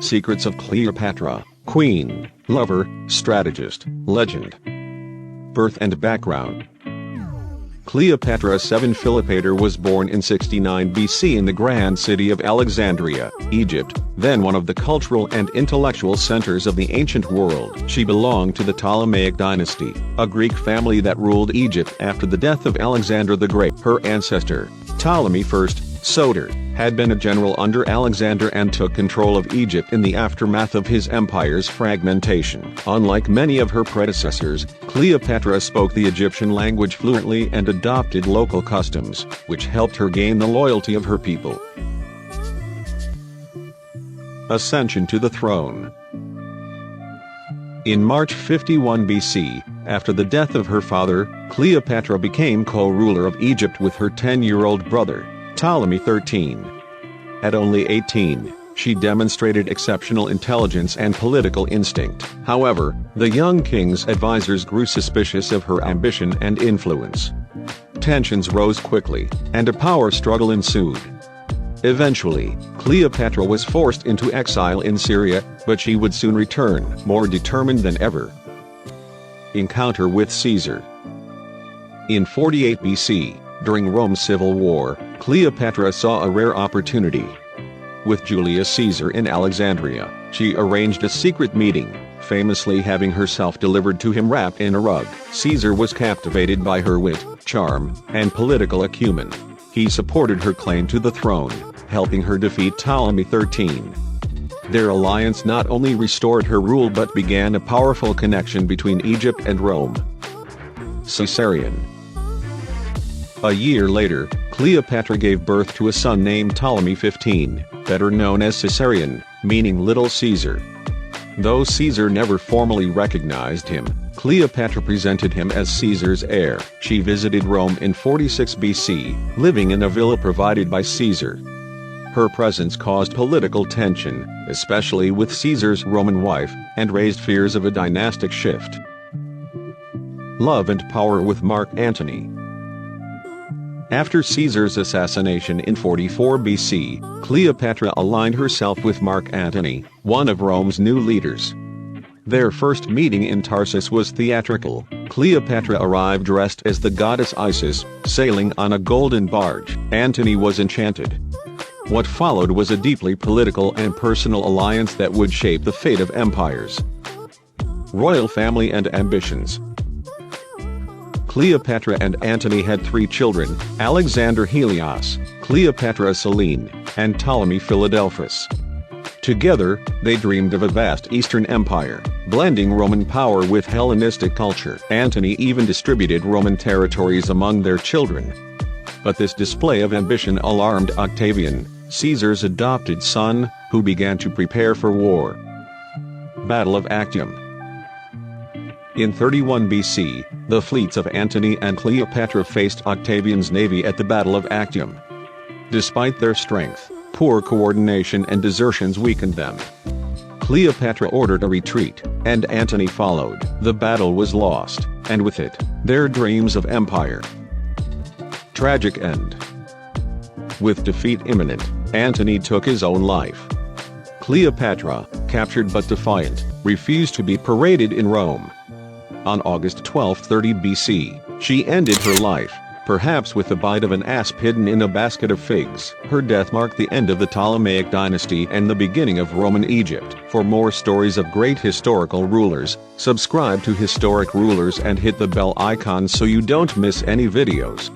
Secrets of Cleopatra, Queen, Lover, Strategist, Legend. Birth and background. Cleopatra VII Philopator was born in 69 BC in the grand city of Alexandria, Egypt, then one of the cultural and intellectual centers of the ancient world. She belonged to the Ptolemaic dynasty, a Greek family that ruled Egypt after the death of Alexander the Great. Her ancestor, Ptolemy I Soter, had been a general under Alexander and took control of Egypt in the aftermath of his empire's fragmentation. Unlike many of her predecessors, Cleopatra spoke the Egyptian language fluently and adopted local customs, which helped her gain the loyalty of her people. Ascension to the throne. In March 51 BC, after the death of her father, Cleopatra became co-ruler of Egypt with her 10-year-old brother, Ptolemy XIII. At only 18, she demonstrated exceptional intelligence and political instinct. However, the young king's advisors grew suspicious of her ambition and influence. Tensions rose quickly, and a power struggle ensued. Eventually, Cleopatra was forced into exile in Syria, but she would soon return, more determined than ever. Encounter with Caesar. In 48 BC, during Rome's civil war, Cleopatra saw a rare opportunity. With Julius Caesar in Alexandria, she arranged a secret meeting, famously having herself delivered to him wrapped in a rug. Caesar was captivated by her wit, charm, and political acumen. He supported her claim to the throne, helping her defeat Ptolemy XIII. Their alliance not only restored her rule but began a powerful connection between Egypt and Rome. Caesarean. A year later, Cleopatra gave birth to a son named Ptolemy XV, better known as Caesarean, meaning Little Caesar. Though Caesar never formally recognized him, Cleopatra presented him as Caesar's heir. She visited Rome in 46 BC, living in a villa provided by Caesar. Her presence caused political tension, especially with Caesar's Roman wife, and raised fears of a dynastic shift. Love and power with Mark Antony. After Caesar's assassination in 44 BC, Cleopatra aligned herself with Mark Antony, one of Rome's new leaders. Their first meeting in Tarsus was theatrical. Cleopatra arrived dressed as the goddess Isis, sailing on a golden barge. Antony was enchanted. What followed was a deeply political and personal alliance that would shape the fate of empires. Royal family and ambitions. Cleopatra and Antony had 3 children: Alexander Helios, Cleopatra Selene, and Ptolemy Philadelphus. Together, they dreamed of a vast Eastern Empire, blending Roman power with Hellenistic culture. Antony even distributed Roman territories among their children. But this display of ambition alarmed Octavian, Caesar's adopted son, who began to prepare for war. Battle of Actium. In 31 BC, the fleets of Antony and Cleopatra faced Octavian's navy at the Battle of Actium. Despite their strength, poor coordination and desertions weakened them. Cleopatra ordered a retreat, and Antony followed. The battle was lost, and with it, their dreams of empire. Tragic end. With defeat imminent, Antony took his own life. Cleopatra, captured but defiant, refused to be paraded in Rome. On August 12, 30 BC, she ended her life, perhaps with the bite of an asp hidden in a basket of figs. Her death marked the end of the Ptolemaic dynasty and the beginning of Roman Egypt. For more stories of great historical rulers, subscribe to Historic Rulers and hit the bell icon so you don't miss any videos.